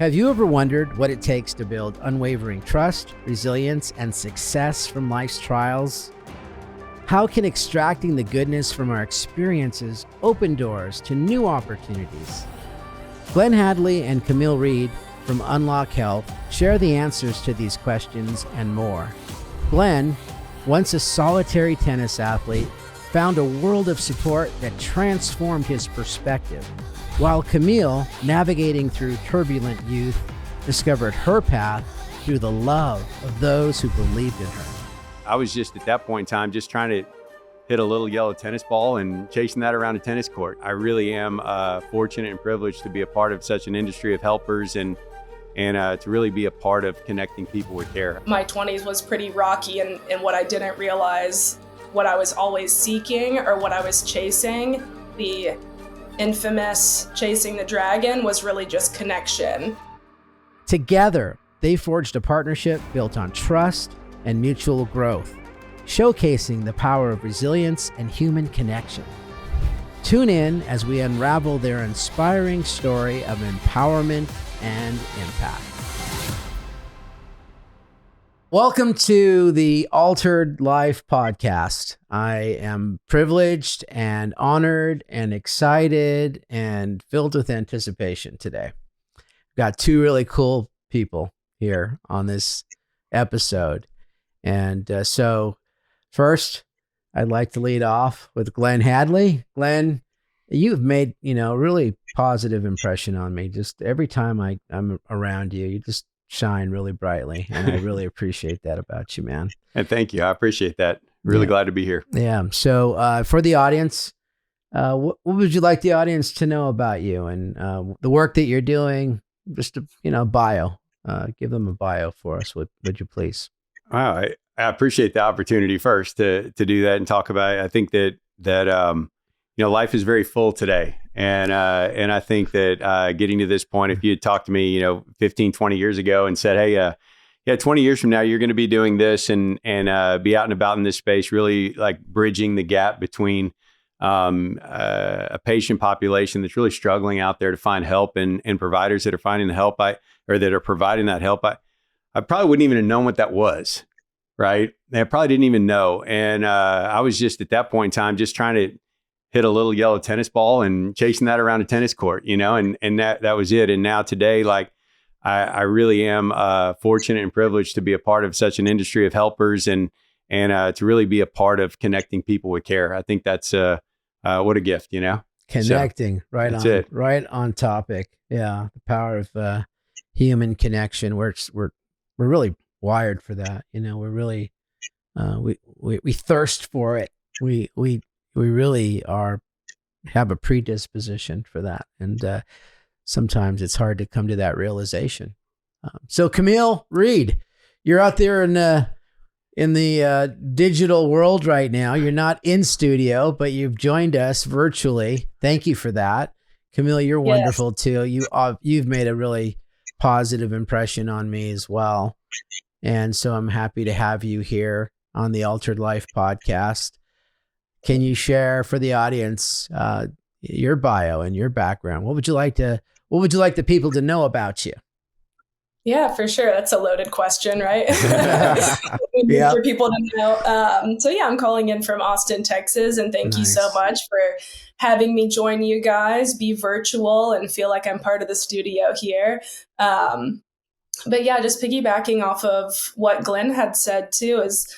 Have you ever wondered what it takes to build unwavering trust, resilience, and success from life's trials? How can extracting the goodness from our experiences open doors to new opportunities? Glenn Hadley and Camille Reid from Unlock Health share the answers to these questions and more. Glenn, once a solitary tennis athlete, found a world of support that transformed his perspective, while Camille, navigating through turbulent youth, discovered her path through the love of those who believed in her. I was just at that point in time just trying to hit a little yellow tennis ball and chasing that around a tennis court. I really am fortunate and privileged to be a part of such an industry of helpers and to really be a part of connecting people with care. My 20s was pretty rocky, and what I didn't realize, what I was always seeking or what I was chasing, the infamous chasing the dragon, was really just connection. Together, they forged a partnership built on trust and mutual growth, showcasing the power of resilience and human connection. Tune in as we unravel their inspiring story of empowerment and impact. Welcome to the Altered Life podcast. I am privileged and honored and excited and filled with anticipation today. Got two really cool people here on this episode. And so first, I'd like to lead off with Glenn Hadley. Glenn, you've made, a really positive impression on me. Just every time I'm around you, you just shine really brightly. And I really appreciate that about you, man. And thank you. I appreciate that. Really glad to be here. Yeah. So for the audience, what would you like the audience to know about you and the work that you're doing? Just a bio. Give them a bio for us, would you please? Wow. I appreciate the opportunity first to do that and talk about it. I think that life is very full today. And I think that getting to this point, if you had talked to me, 15, 20 years ago and said, hey, 20 years from now, you're going to be doing this and be out and about in this space, really like bridging the gap between a patient population that's really struggling out there to find help and providers that are finding the help or that are providing that help. I probably wouldn't even have known what that was, right? I probably didn't even know. And I was just at that point in time, just trying to hit a little yellow tennis ball and chasing that around a tennis court, and that was it. And now today, I really am fortunate and privileged to be a part of such an industry of helpers and to really be a part of connecting people with care. I think that's what a gift, Connecting, so, right on, it. Right on topic. Yeah, the power of human connection. We're really wired for that. We're really we thirst for it. We really have a predisposition for that, and sometimes it's hard to come to that realization. So Camille Reid, you're out there in the digital world right now. You're not in studio, but you've joined us virtually. Thank you for that. Camille, you're wonderful too. You've made a really positive impression on me as well. And so I'm happy to have you here on the Altered Life podcast. Can you share for the audience your bio and your background? What would you like the people to know about you? Yeah, for sure. That's a loaded question, right? For people to know. I'm calling in from Austin, Texas, and thank you so much for having me join you guys, be virtual, and feel like I'm part of the studio here. Just piggybacking off of what Glenn had said too is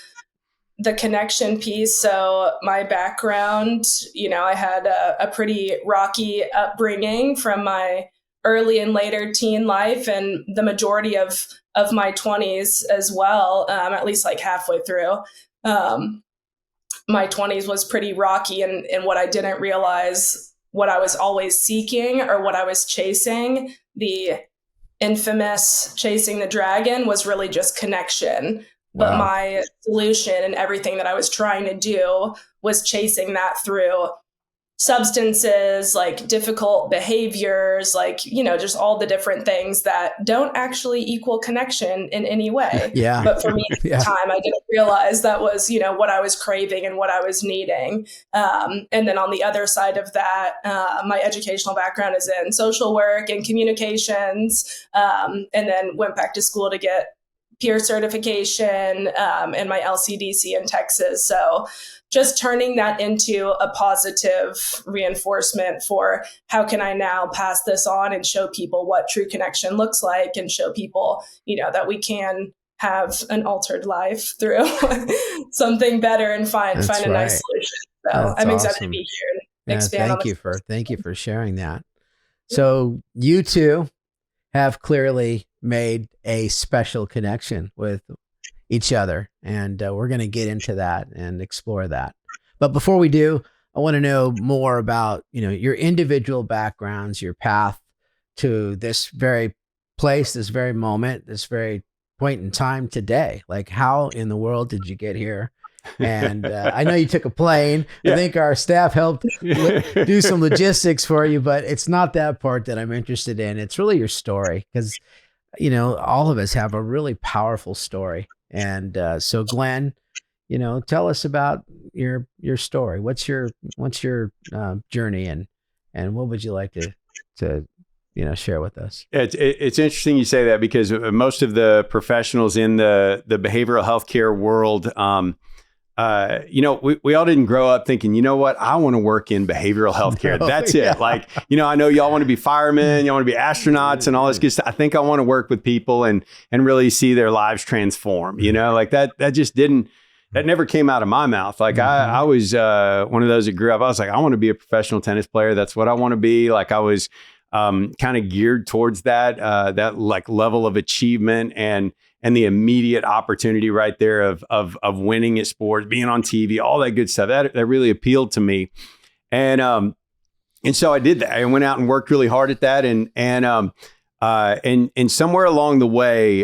the connection piece. So my background, I had a pretty rocky upbringing from my early and later teen life and the majority of my 20s as well, at least like halfway through. My 20s was pretty rocky, and what I didn't realize, what I was always seeking or what I was chasing, the infamous chasing the dragon, was really just connection. Wow. But my solution and everything that I was trying to do was chasing that through substances, like difficult behaviors, like, just all the different things that don't actually equal connection in any way. Yeah. But for me at the time, I didn't realize that was, what I was craving and what I was needing. And then on the other side of that, my educational background is in social work and communications, and then went back to school to get peer certification and my LCDC in Texas. So just turning that into a positive reinforcement for how can I now pass this on and show people what true connection looks like, and show people, that we can have an altered life through something better and find a nice solution. So I'm excited to be here and expand on this. Thank you for sharing that. So you two have clearly made a special connection with each other, and we're going to get into that and explore that. But before we do, I want to know more about your individual backgrounds, your path to this very place, this very moment, this very point in time today. Like, how in the world did you get here? And I know you took a plane. Yeah. I think our staff helped do some logistics for you, but it's not that part that I'm interested in. It's really your story, because all of us have a really powerful story. And so Glenn, tell us about your story. What's your journey, and what would you like to share with us? It's interesting you say that, because most of the professionals in the behavioral healthcare world, we all didn't grow up thinking, you know what, I want to work in behavioral healthcare. That's it. Like, I know y'all want to be firemen, y'all want to be astronauts and all this good stuff. I think I want to work with people and really see their lives transform, like that just that never came out of my mouth. Like I was one of those that grew up, I was like, I want to be a professional tennis player. That's what I want to be. Like I was kind of geared towards that like level of achievement and the immediate opportunity right there of winning at sports, being on TV, all that good stuff. That really appealed to me. And so I did that. I went out and worked really hard at that. And somewhere along the way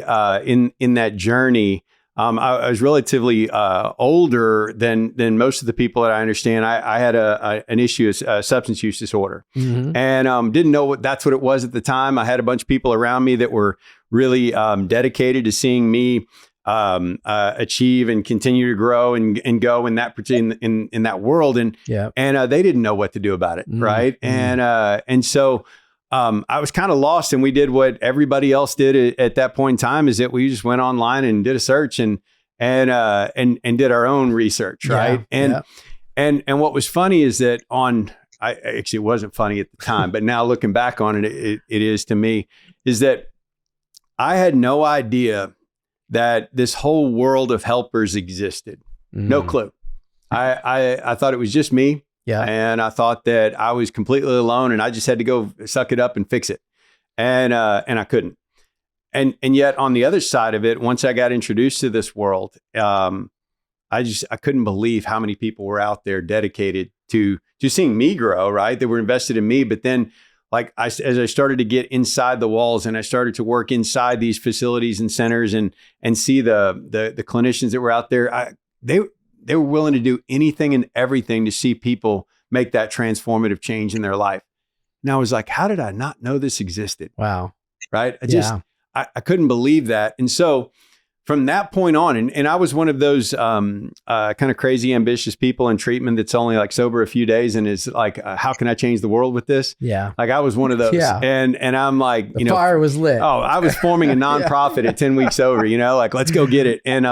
in that journey, I was relatively older than most of the people that I understand. I had an issue, a substance use disorder, and didn't know that's what it was at the time. I had a bunch of people around me that were really dedicated to seeing me achieve and continue to grow and go in that in that world, and they didn't know what to do about it, right? And so I was kind of lost, and we did what everybody else did at that point in time, is that we just went online and did a search and did our own research, right? And what was funny is that actually it wasn't funny at the time, but now looking back on it, it is to me, is that I had no idea that this whole world of helpers existed. No clue. I thought it was just me. Yeah. And I thought that I was completely alone and I just had to go suck it up and fix it. And I couldn't. And yet on the other side of it, once I got introduced to this world, I couldn't believe how many people were out there dedicated to seeing me grow, right? They were invested in me. But then as I started to get inside the walls and I started to work inside these facilities and centers and see the clinicians that were out there, they were willing to do anything and everything to see people make that transformative change in their life. And I was like, how did I not know this existed? Wow. Right. I couldn't believe that. And so from that point on, and I was one of those kind of crazy, ambitious people in treatment that's only like sober a few days and is like, how can I change the world with this? Yeah. Like I was one of those. Yeah. And I'm like, the fire was lit. Oh, I was forming a nonprofit at 10 weeks sober, like, let's go get it. And,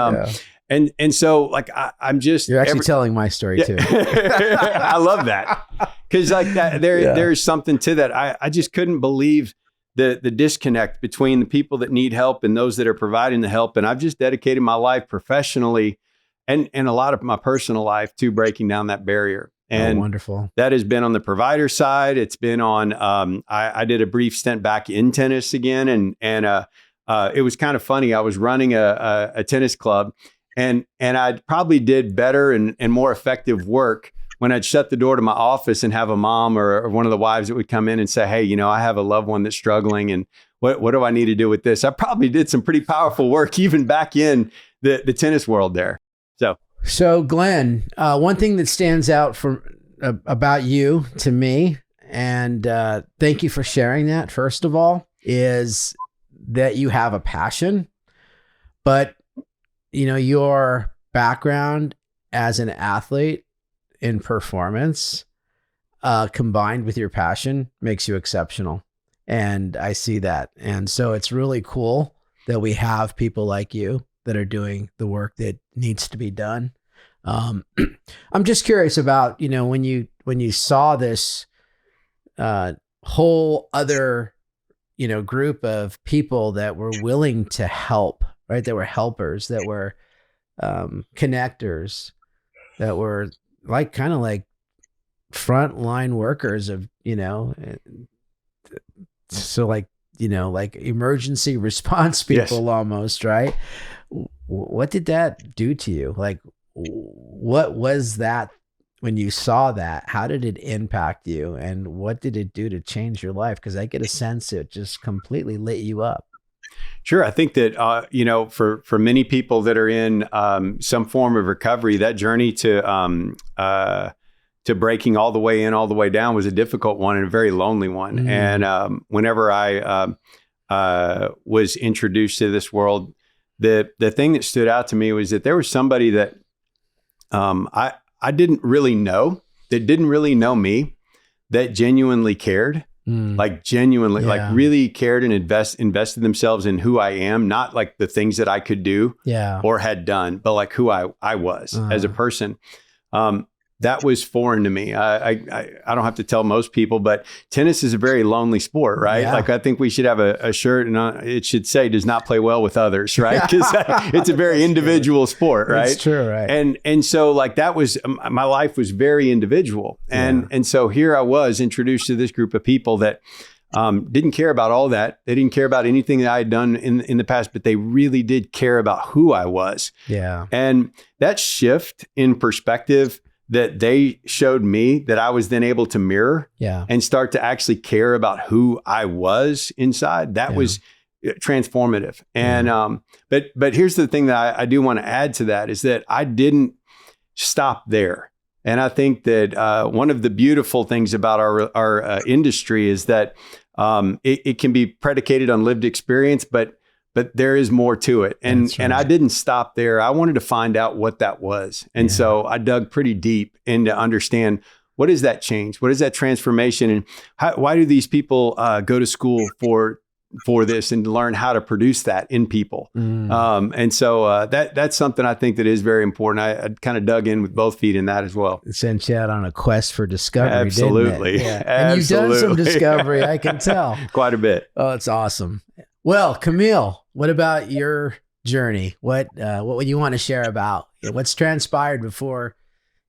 And so like, I'm just, you're actually telling my story too. I love that. Cause like that, there's something to that. I just couldn't believe the disconnect between the people that need help and those that are providing the help. And I've just dedicated my life professionally and a lot of my personal life to breaking down that barrier. And wonderful. That has been on the provider side. It's been on, I did a brief stint back in tennis again. And it was kind of funny. I was running a tennis club. And I probably did better and more effective work when I'd shut the door to my office and have a mom or one of the wives that would come in and say, hey, I have a loved one that's struggling and what do I need to do with this? I probably did some pretty powerful work even back in the tennis world there. So Glenn, one thing that stands out about you to me, and thank you for sharing that, first of all, is that you have a passion, but your background as an athlete in performance combined with your passion makes you exceptional. And I see that. And so it's really cool that we have people like you that are doing the work that needs to be done. I'm just curious about, when you saw this whole other, group of people that were willing to help, right? That were helpers, that were connectors, that were kind of like frontline workers of, so like emergency response people, yes, almost, right? What did that do to you? Like, what was that when you saw that? How did it impact you? And what did it do to change your life? Because I get a sense it just completely lit you up. Sure. I think that, for many people that are in some form of recovery, that journey to breaking all the way in, all the way down was a difficult one and a very lonely one. Mm. And whenever I was introduced to this world, the thing that stood out to me was that there was somebody that I didn't really know, that didn't really know me, that genuinely cared. Like genuinely, like really cared and invested themselves in who I am, not like the things that I could do or had done, but like who I was as a person. That was foreign to me. I don't have to tell most people, but tennis is a very lonely sport, right? Yeah. Like I think we should have a shirt and it should say does not play well with others, right? Because it's a very individual sport, right? It's true, right? And so like that was, my life was very individual. And so here I was introduced to this group of people that didn't care about all that. They didn't care about anything that I had done in the past, but they really did care about who I was. Yeah. And that shift in perspective that they showed me, that I was then able to mirror and start to actually care about who I was inside, that was transformative. And but here's the thing that I do want to add to that is that I didn't stop there. And I think that one of the beautiful things about our industry is that it can be predicated on lived experience, but there is more to it. And and I didn't stop there. I wanted to find out what that was. And so I dug pretty deep into understand, what is that change? What is that transformation? And why do these people go to school for this and learn how to produce that in people? And so that's something I think that is very important. I kind of dug in with both feet in that as well. It sent you out on a quest for discovery, absolutely. Didn't it? Yeah. And you've done some discovery, I can tell. Quite a bit. Oh, it's awesome. Well, Camille, what about your journey? What would you want to share about? What's transpired before,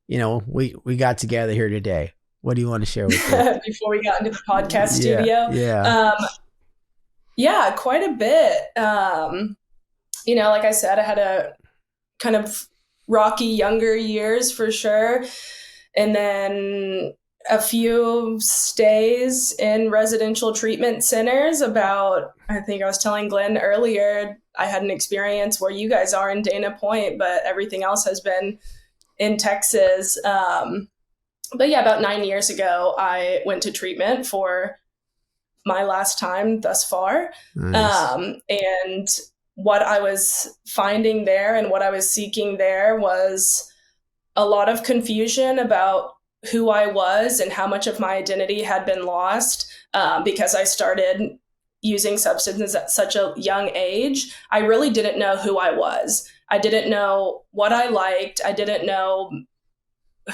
we got together here today? What do you want to share with me? Before we got into the podcast studio? Yeah, quite a bit. Like I said, I had a kind of rocky younger years for sure. And then a few stays in residential treatment centers. I think I was telling Glenn earlier, I had an experience where you guys are in Dana Point, but everything else has been in Texas. But yeah, about 9 years ago, I went to treatment for my last time thus far. Nice. And what I was finding there and what I was seeking there was a lot of confusion about who I was and how much of my identity had been lost because I started using substances at such a young age. I really didn't know who I was. I didn't know what I liked. I didn't know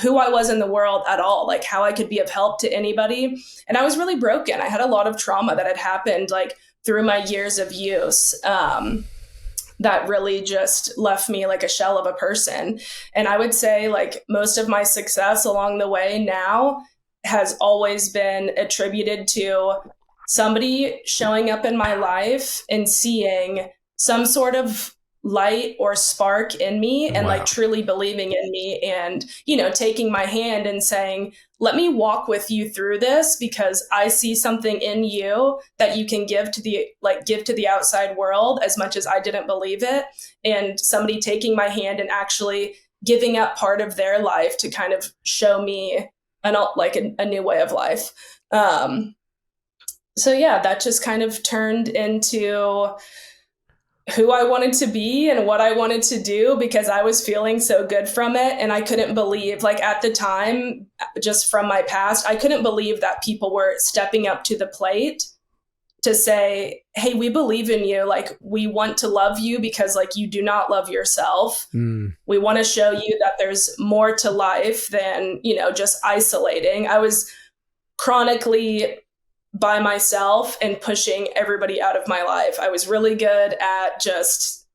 who I was in the world at all, like how I could be of help to anybody. And I was really broken. I had a lot of trauma that had happened like through my years of use. That really just left me like a shell of a person. And I would say like most of my success along the way now has always been attributed to somebody showing up in my life and seeing some sort of light or spark in me and like truly believing in me and, taking my hand and saying, let me walk with you through this because I see something in you that you can give to the outside world as much as I didn't believe it. And somebody taking my hand and actually giving up part of their life to kind of show me a new way of life. So yeah, that just kind of turned into who I wanted to be and what I wanted to do, because I was feeling so good from it. And I couldn't believe, like at the time, just from my past, I couldn't believe that people were stepping up to the plate to say, hey, we believe in you. Like, we want to love you because like you do not love yourself. We want to show you that there's more to life than, just isolating. I was chronically by myself and pushing everybody out of my life. I was really good at just,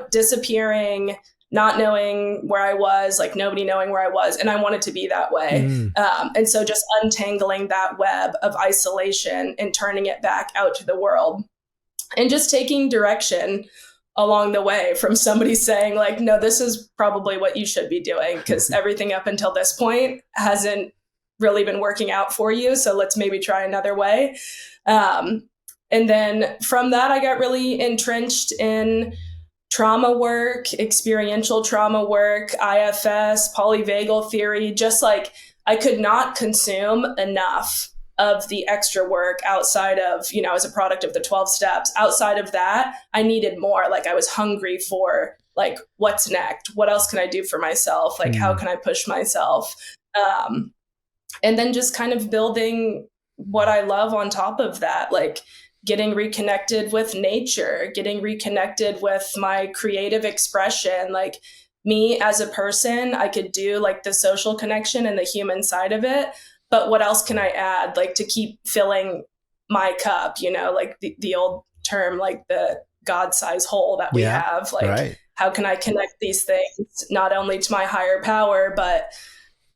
disappearing, not knowing where I was, like nobody knowing where I was. And I wanted to be that way. And so just untangling that web of isolation and turning it back out to the world and just taking direction along the way from somebody saying like, no, this is probably what you should be doing, because everything up until this point hasn't really been working out for you. So let's maybe try another way. And then from that, I got really entrenched in trauma work, experiential trauma work, IFS, polyvagal theory. Just like I could not consume enough of the extra work outside of, as a product of the 12 steps. Outside of that, I needed more. Like I was hungry for like, what's next? What else can I do for myself? Like, how can I push myself? And then just kind of building what I love on top of that, like getting reconnected with nature, getting reconnected with my creative expression. Like me as a person, I could do like the social connection and the human side of it. But what else can I add, like to keep filling my cup, like the old term, like the God-sized hole that we have. Like, how can I connect these things not only to my higher power, but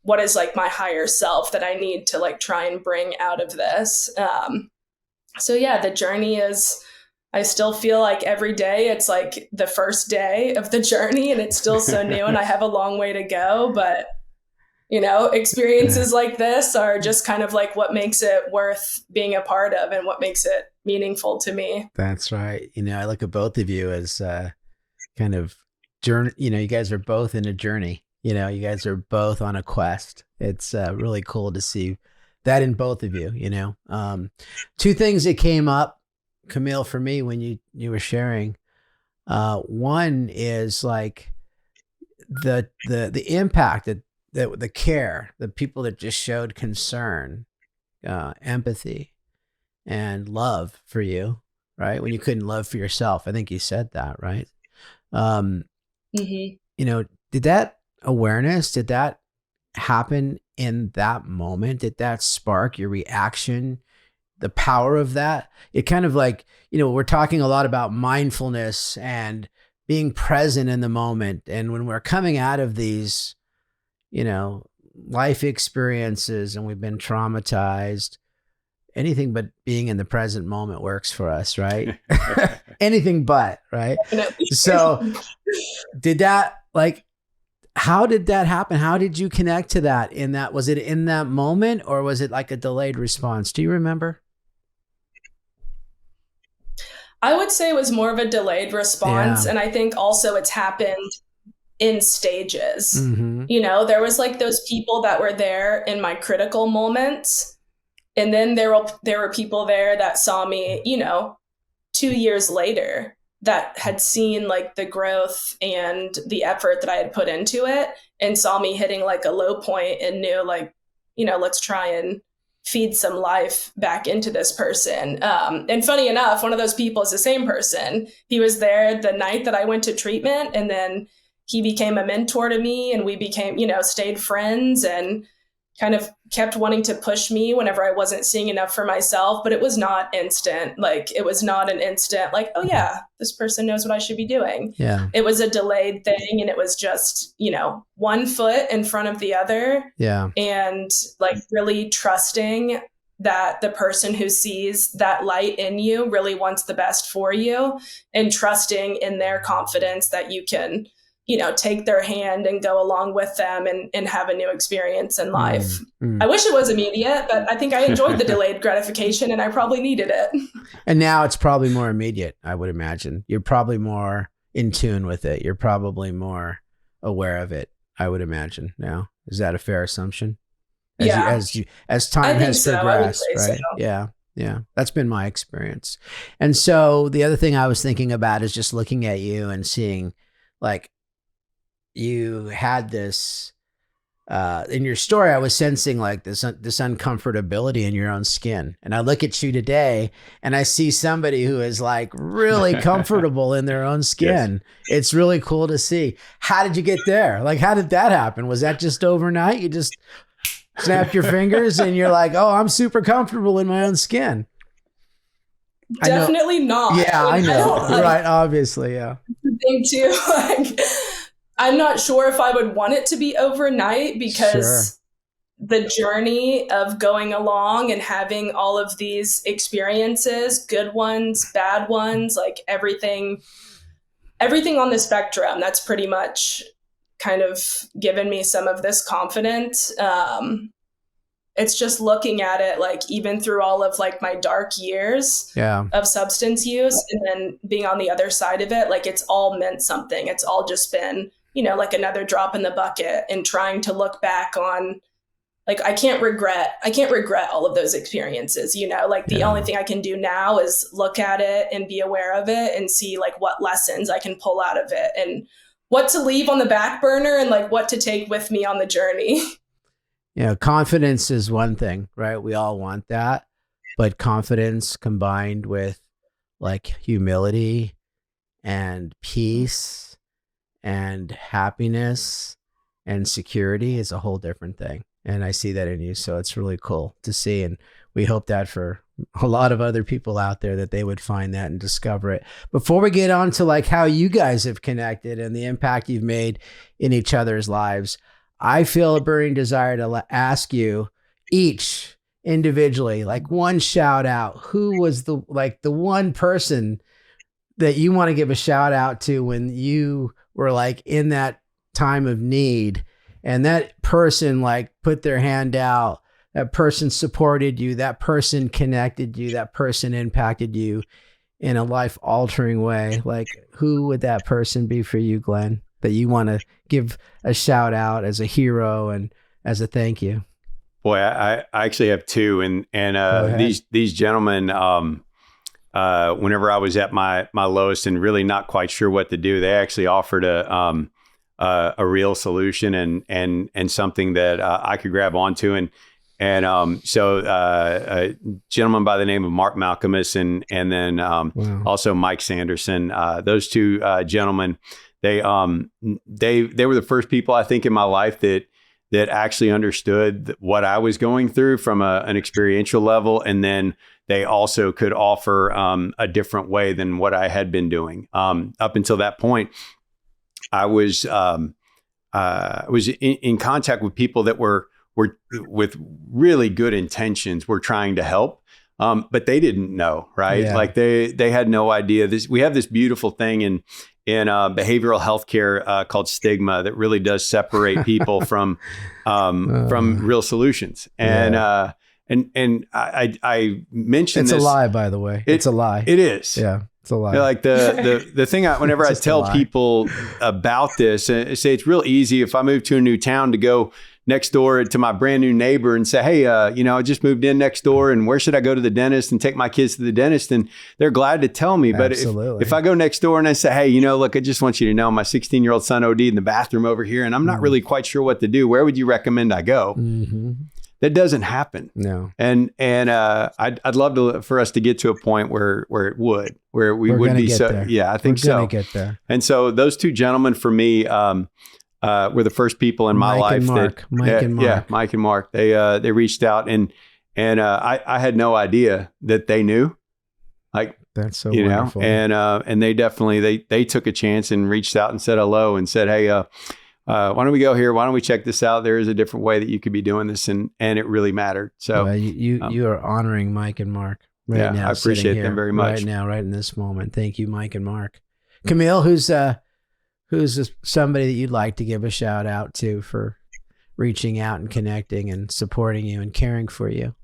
what is like my higher self that I need to like try and bring out of this. So yeah, the journey is, I still feel like every day it's like the first day of the journey and it's still so new and I have a long way to go, but experiences like this are just kind of like what makes it worth being a part of and what makes it meaningful to me. That's right. I look at both of you as kind of journey, you guys are both in a journey. You guys are both on a quest. It's really cool to see that in both of you, Two things that came up, Camille, for me when you were sharing. One is like the impact that the care, the people that just showed concern, empathy, and love for you, right? When you couldn't love for yourself. I think you said that, right? Did that awareness, did that happen in that moment? Did that spark your reaction? The power of that? It kind of like, we're talking a lot about mindfulness and being present in the moment. And when we're coming out of these, life experiences and we've been traumatized, anything but being in the present moment works for us, right? Anything but, right? So did that, like, how did that happen? How did you connect to that was it in that moment or was it like a delayed response? Do you remember? I would say it was more of a delayed response. Yeah. And I think also it's happened in stages. There was like those people that were there in my critical moments. And then there were people there that saw me, 2 years later, that had seen like the growth and the effort that I had put into it and saw me hitting like a low point and knew like, let's try and feed some life back into this person. And funny enough, one of those people is the same person. He was there the night that I went to treatment, and then he became a mentor to me and we became, stayed friends and kind of kept wanting to push me whenever I wasn't seeing enough for myself. But it was not instant. Like, it was not an instant, like, oh yeah, this person knows what I should be doing. Yeah. It was a delayed thing. And it was just, one foot in front of the other. Yeah. And like really trusting that the person who sees that light in you really wants the best for you, and trusting in their confidence that you can, take their hand and go along with them and have a new experience in life. I wish it was immediate, but I think I enjoyed the delayed gratification and I probably needed it. And now it's probably more immediate, I would imagine. You're probably more in tune with it. You're probably more aware of it, I would imagine now. Is that a fair assumption? Yeah, as I time think has so. I would progressed, say right? so. Yeah. Yeah. That's been my experience. And so the other thing I was thinking about is just looking at you and seeing like you had this in your story, I was sensing like this uncomfortability in your own skin. And I look at you today and I see somebody who is like really comfortable in their own skin. Yes. It's really cool to see. How did you get there? Like, how did that happen? Was that just overnight? You just snapped your fingers and you're like, oh, I'm super comfortable in my own skin. Definitely not. Yeah, I know. Right. Obviously. Yeah. The thing too, like, I'm not sure if I would want it to be overnight because the journey of going along and having all of these experiences, good ones, bad ones, like everything on the spectrum, that's pretty much kind of given me some of this confidence. It's just looking at it, like even through all of like my dark years of substance use and then being on the other side of it, like it's all meant something. It's all just been, like another drop in the bucket, and trying to look back on, like, I can't regret all of those experiences, like the only thing I can do now is look at it and be aware of it and see like what lessons I can pull out of it and what to leave on the back burner and like what to take with me on the journey. Confidence is one thing, right? We all want that, but confidence combined with like humility and peace and happiness and security is a whole different thing. And I see that in you. So it's really cool to see. And we hope that for a lot of other people out there that they would find that and discover it. Before we get on to like how you guys have connected and the impact you've made in each other's lives, I feel a burning desire to ask you each individually, like one shout out. Who was the one person that you want to give a shout out to when you were like in that time of need, and that person like put their hand out, that person supported you, that person connected you, that person impacted you in a life altering way? Like, who would that person be for you, Glenn, that you want to give a shout out as a hero and as a thank you? Boy, I actually have two, and these gentlemen, whenever I was at my lowest and really not quite sure what to do, they actually offered a real solution and something that I could grab onto. So a gentleman by the name of Mark Malcolmus and then also Mike Sanderson, those two gentlemen, they were the first people I think in my life that actually understood what I was going through from an experiential level. And then they also could offer a different way than what I had been doing. Up until that point, I was in contact with people that were with really good intentions, were trying to help, but they didn't know, right? Yeah. Like they had no idea. We have this beautiful thing in behavioral healthcare called stigma that really does separate people from real solutions. And I mentioned it's this. A lie, by the way. It's a lie. It is. Yeah. It's a lie. Like the thing whenever I tell people about this, I say it's real easy if I move to a new town to go next door to my brand new neighbor and say, hey, I just moved in next door and where should I go to the dentist and take my kids to the dentist? And they're glad to tell me. But if I go next door and I say, hey, look, I just want you to know my 16-year-old son OD'd in the bathroom over here and I'm not really quite sure what to do. Where would you recommend I go? Mm-hmm. That doesn't happen. No. And I'd love for us to get to a point where it would, where we would be so. There. Yeah, I think so. We're gonna get there. And so those two gentlemen for me were the first people in my life. Mike and Mark. They reached out and I had no idea that they knew. Like, that's so wonderful. And they definitely they took a chance and reached out and said hello and said, hey, why don't we go here? Why don't we check this out? There is a different way that you could be doing this. And it really mattered. So you are honoring Mike and Mark right now. I appreciate them very much. Right now, right in this moment. Thank you, Mike and Mark. Camille, who's somebody that you'd like to give a shout out to for reaching out and connecting and supporting you and caring for you?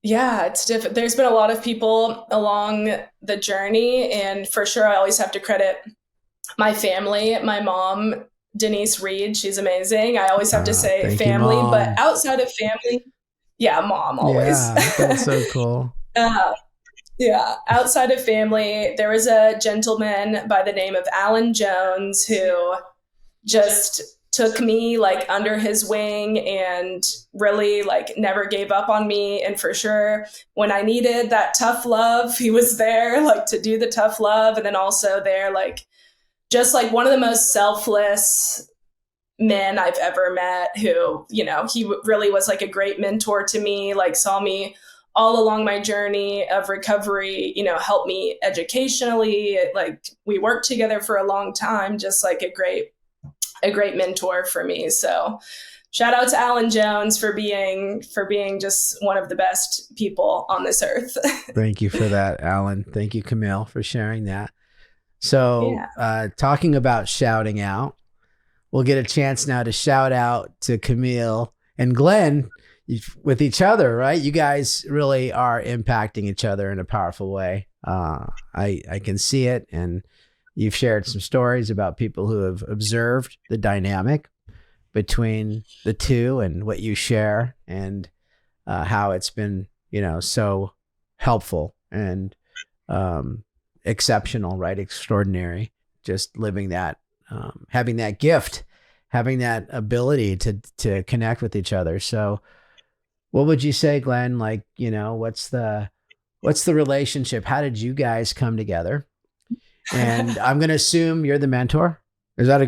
Yeah, it's different. There's been a lot of people along the journey, and for sure, I always have to credit my family. My mom Denise Reid. She's amazing. I always have to say Thank you, family, Mom. but outside of family, yeah, mom always. Yeah, that's so cool. Yeah, outside of family, there was a gentleman by the name of Alan Jones who just took me like under his wing and really like never gave up on me. And for sure, when I needed that tough love, he was there like to do the tough love. And then also there, like, just like one of the most selfless men I've ever met who, you know, he really was like a great mentor to me, like saw me all along my journey of recovery, you know, helped me educationally. Like we worked together for a long time, just like a great mentor for me. So shout out to Alan Jones for being just one of the best people on this earth. Thank you for that, Alan. Thank you, Camille, for sharing that. So talking about shouting out, we'll get a chance now to shout out to Camille and Glenn with each other, right? You guys really are impacting each other in a powerful way. I can see it, and you've shared some stories about people who have observed the dynamic between the two and what you share, and how it's been, you know, so helpful and exceptional, right? Extraordinary. Just living that, having that gift, having that ability to connect with each other. So what would you say, Glenn? Like, you know, what's the relationship? How did you guys come together? And I'm going to assume you're the mentor. Is that a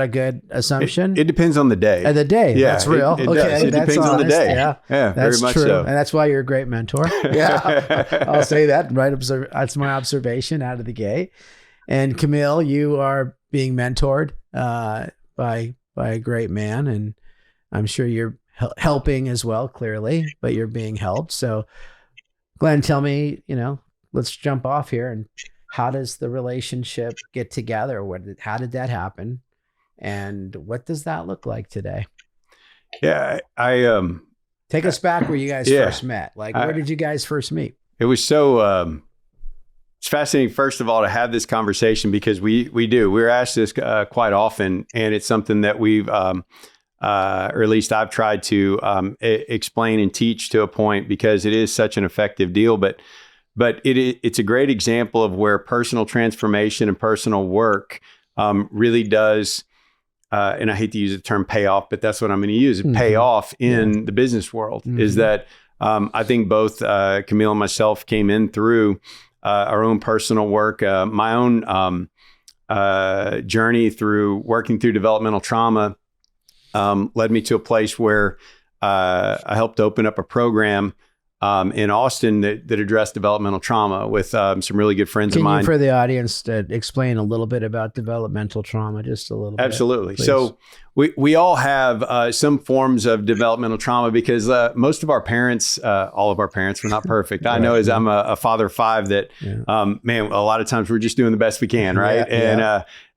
good assumption? It depends on the day. The day. Yeah, that's real. It okay. does. It that's depends honest. on the day. Yeah, that's very much true. so. And that's why you're a great mentor. Yeah. I'll say that. Right. That's my observation out of the gate. And Camille, you are being mentored by a great man, and I'm sure you're helping as well, clearly, but you're being helped. So Glenn, tell me, you know, let's jump off here. And how does the relationship get together? How did that happen? And what does that look like today? Yeah, take us back where you guys first met. Like, where did you guys first meet? It was so, it's fascinating, first of all, to have this conversation, because we're asked this quite often, and it's something that we've, or at least I've tried to explain and teach to a point, because it is such an effective deal. But it's a great example of where personal transformation and personal work really does, and I hate to use the term payoff, but that's what I'm going to use, pay off in the business world. Is that I think both Camille and myself came in through our own personal work, my own journey through working through developmental trauma led me to a place where I helped open up a program in Austin that addressed developmental trauma with some really good friends of mine. Can you, for the audience, to explain a little bit about developmental trauma, just a little bit? Absolutely. So we all have some forms of developmental trauma, because most of our parents, all of our parents, were not perfect. I know, as I'm a father of five, that man, a lot of times we're just doing the best we can, right?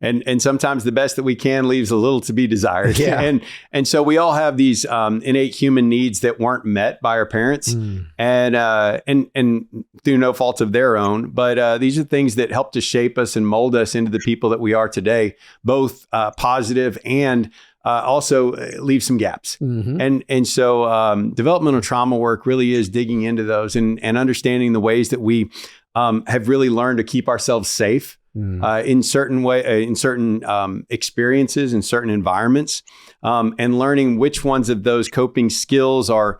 And sometimes the best that we can leaves a little to be desired. And so we all have these innate human needs that weren't met by our parents, and through no fault of their own. But these are things that help to shape us and mold us into the people that we are today, both positive and also leave some gaps. And so developmental trauma work really is digging into those and understanding the ways that we have really learned to keep ourselves safe in certain experiences, in certain environments, and learning which ones of those coping skills are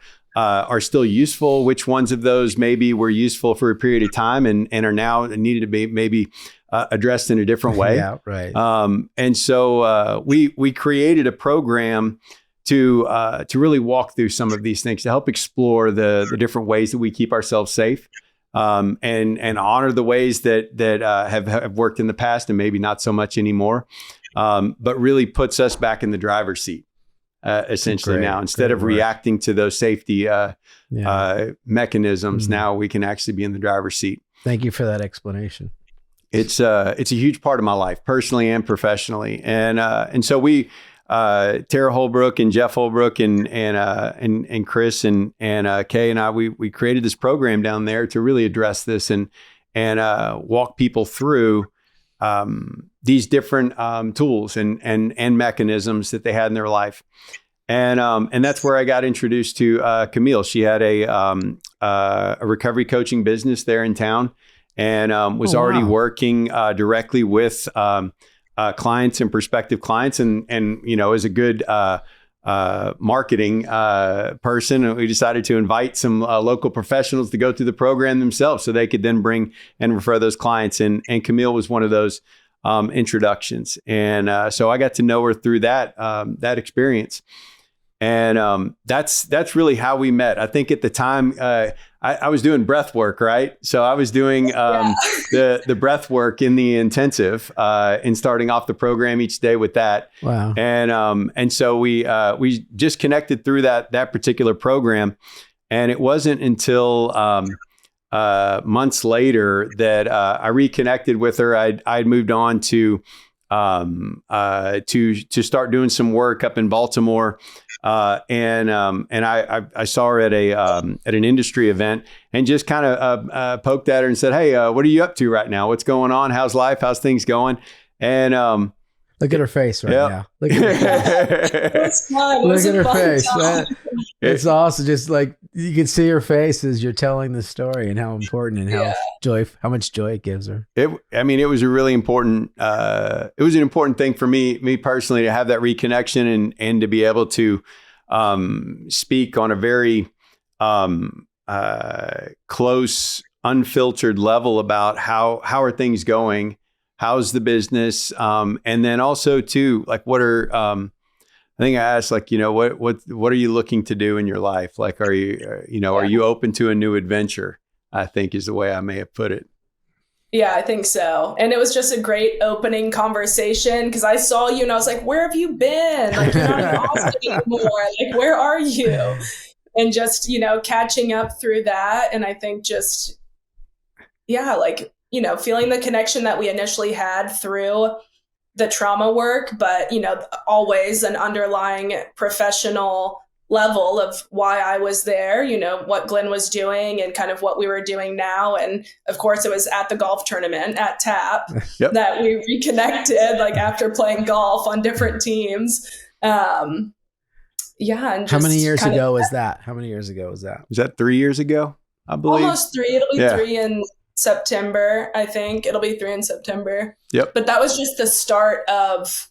still useful, which ones of those maybe were useful for a period of time and are now needed to be maybe addressed in a different way. And so we created a program to really walk through some of these things, to help explore the different ways that we keep ourselves safe, and honor the ways that have worked in the past and maybe not so much anymore, but really puts us back in the driver's seat. Essentially now, instead of reacting to those safety mechanisms, now we can actually be in the driver's seat. Thank you for that explanation. It's a huge part of my life, personally and professionally. And so we, Tara Holbrook and Jeff Holbrook and Chris and Kay and I, we created this program down there to really address this and walk people through these different tools and mechanisms that they had in their life. And that's where I got introduced to Camille. She had a recovery coaching business there in town, and was already working directly with clients and prospective clients, and as a good marketing person, we decided to invite some local professionals to go through the program themselves, so they could then bring and refer those clients. And Camille was one of those introductions, and so I got to know her through that experience. And that's really how we met. I think at the time I was doing breath work, right? So I was doing the breath work in the intensive and starting off the program each day with that. Wow. And so we just connected through that particular program. And it wasn't until months later that I reconnected with her. I'd moved on to start doing some work up in Baltimore. And I saw her at an industry event, and just kind of poked at her and said, "Hey, what are you up to right now? What's going on? How's life? How's things going?" And look at her face right now. Look at her face. Look at her face. It's awesome. Just like you can see her face as you're telling the story, and how important and how much joy it gives her. It was a really important. It was an important thing for me personally, to have that reconnection and to be able to speak on a very close, unfiltered level about how are things going. How's the business? And then also too, like, what are, I think I asked, like, what are you looking to do in your life? Like, are you, are you open to a new adventure? I think is the way I may have put it. Yeah, I think so. And it was just a great opening conversation, because I saw you and I was like, where have you been? Like, you're not in Austin anymore. Like, where are you? And just, catching up through that. And I think just, feeling the connection that we initially had through the trauma work, but, always an underlying professional level of why I was there, what Glenn was doing and kind of what we were doing now. And of course, it was at the golf tournament at TAP that we reconnected, like after playing golf on different teams. And just how many years ago was that? How many years ago was that? Was that 3 years ago? I believe. Almost 3. It'll be 3 in September. I think it'll be 3 in September. Yep. But that was just the start of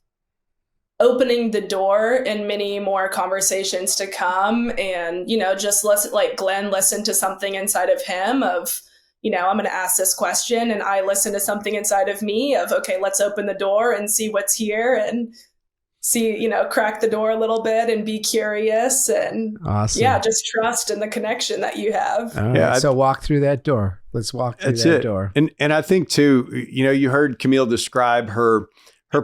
opening the door and many more conversations to come. And, just listen, like Glenn listened to something inside of him of, I'm going to ask this question, and I listened to something inside of me of, okay, let's open the door and see what's here and see, crack the door a little bit and be curious and just trust in the connection that you have. All right, so walk through that door. Let's walk through that door. And I think too, you heard Camille describe her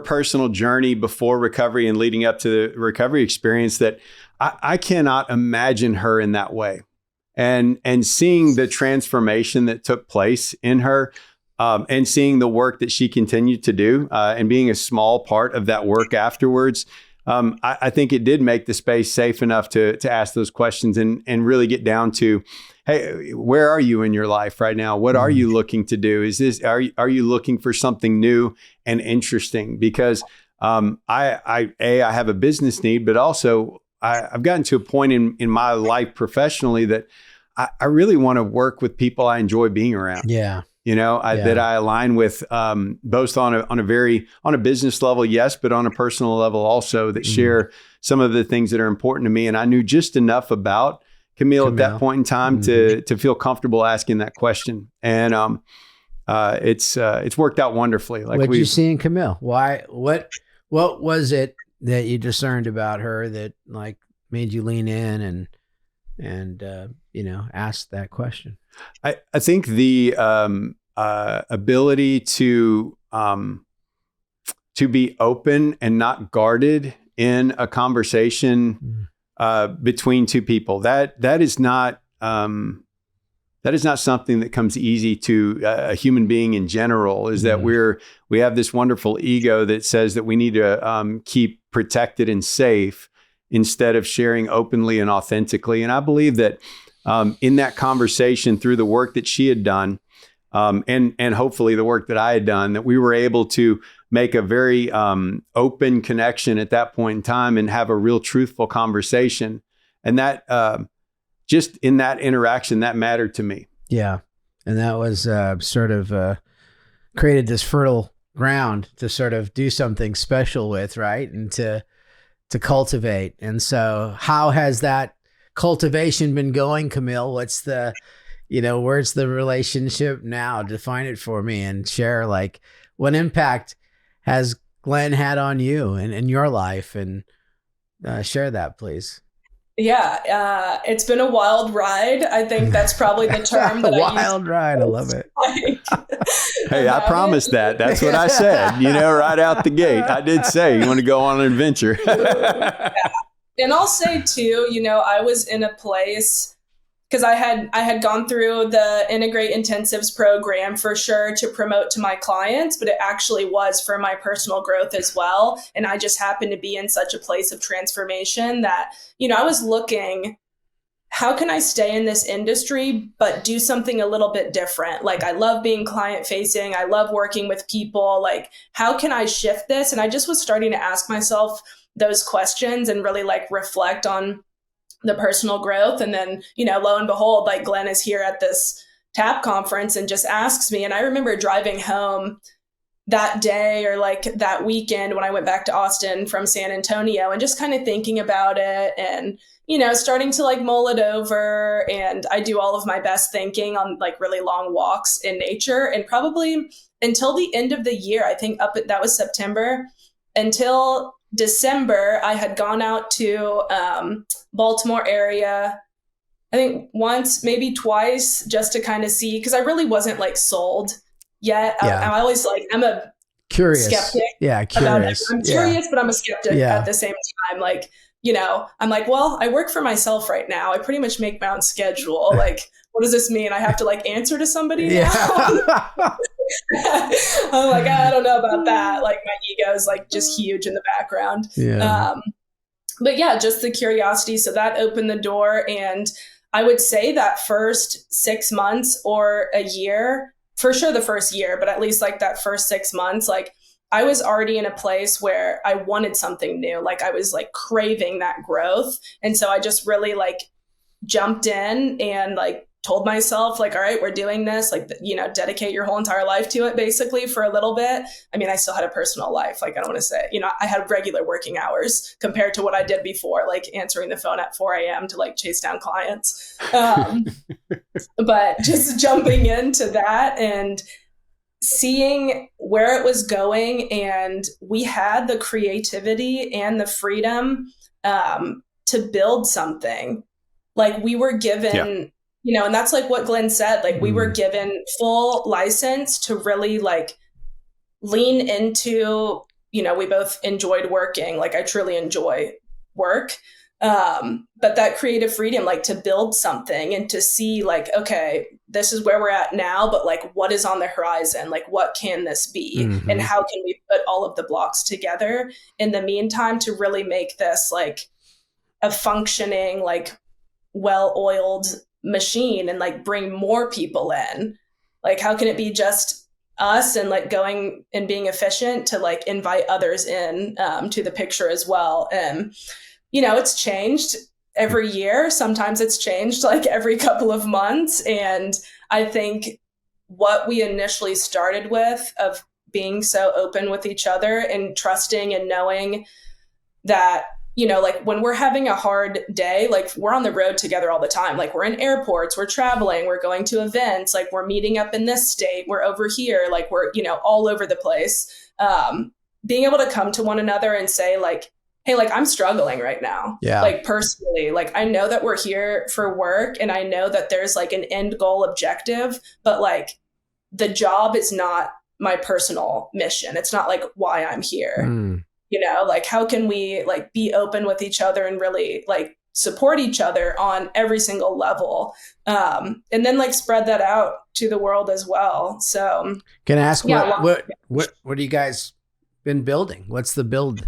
personal journey before recovery and leading up to the recovery experience, that I cannot imagine her in that way. And seeing the transformation that took place in her, and seeing the work that she continued to do, and being a small part of that work afterwards, I think it did make the space safe enough to ask those questions and really get down to, hey, where are you in your life right now? What are you looking to do? Are you looking for something new and interesting? Because I have a business need, but also I've gotten to a point in my life professionally that I really want to work with people I enjoy being around. Yeah. That I align with, both on a business level, yes, but on a personal level also, that share some of the things that are important to me. And I knew just enough about Camille at that point in time to feel comfortable asking that question. And it's worked out wonderfully. Like, what did you see in Camille? Why? What was it that you discerned about her that like made you lean in and ask that question? I think the ability to be open and not guarded in a conversation between two people, that is not something that comes easy to a human being in general. Is that we have this wonderful ego that says that we need to keep protected and safe instead of sharing openly and authentically. And I believe that in that conversation, through the work that she had done, and hopefully the work that I had done, that we were able to make a very open connection at that point in time and have a real truthful conversation. And that just in that interaction, that mattered to me. Yeah. And that was sort of created this fertile ground to sort of do something special with, right? And to cultivate. And so how has that cultivation been going, Camille? What's the, where's the relationship now? Define it for me and share, like, what impact has Glenn had on you and in your life, and share that, please. Yeah, it's been a wild ride. I think that's probably the term that wild ride. I love it. Hey, I promised that. That's what I said, right out the gate. I did say, you want to go on an adventure. Yeah. And I'll say too, I was in a place, because I had gone through the Integrate Intensives program for sure to promote to my clients, but it actually was for my personal growth as well. And I just happened to be in such a place of transformation that, I was looking, how can I stay in this industry, but do something a little bit different? Like, I love being client facing. I love working with people. Like, how can I shift this? And I just was starting to ask myself those questions and really reflect on the personal growth. And then, lo and behold, Glenn is here at this TAP conference and just asks me. And I remember driving home that day or that weekend when I went back to Austin from San Antonio and just kind of thinking about it and, starting to mull it over. And I do all of my best thinking on really long walks in nature. And probably until the end of the year, I think that was September, until December, I had gone out to Baltimore area, I think once, maybe twice, just to kind of see, because I really wasn't sold yet. Yeah. I always I'm a curious skeptic. Yeah, curious. I'm curious, but I'm a skeptic at the same time. I'm well, I work for myself right now. I pretty much make my own schedule. What does this mean? I have to answer to somebody now? I'm I don't know about that. My ego is just huge in the background. Yeah. But yeah, just the curiosity. So that opened the door. And I would say that first 6 months or a year, for sure the first year, but at least that first 6 months, I was already in a place where I wanted something new. I was craving that growth. And so I just really jumped in and told myself all right, we're doing this, dedicate your whole entire life to it basically for a little bit. I mean, I still had a personal life. I don't want to say, I had regular working hours compared to what I did before, answering the phone at 4 a.m. to chase down clients. But just jumping into that and seeing where it was going, and we had the creativity and the freedom to build something. We were given, and that's what Glenn said, we were given full license to really lean into, we both enjoyed working. I truly enjoy work. But that creative freedom, to build something and to see okay, this is where we're at now, but what is on the horizon? What can this be? Mm-hmm. And how can we put all of the blocks together in the meantime to really make this a functioning, well-oiled machine and bring more people in? How can it be just us and going and being efficient to invite others in to the picture as well? And it's changed every year. Sometimes it's changed every couple of months. And I think what we initially started with, of being so open with each other and trusting and knowing that, when we're having a hard day, we're on the road together all the time. We're in airports, we're traveling, we're going to events, we're meeting up in this state, we're over here, we're, all over the place. Being able to come to one another and say hey, I'm struggling right now. Yeah. Personally, I know that we're here for work and I know that there's an end goal objective, but the job is not my personal mission. It's not why I'm here. How can we be open with each other and really support each other on every single level. And then spread that out to the world as well. So can I ask what do you guys been building? What's the build?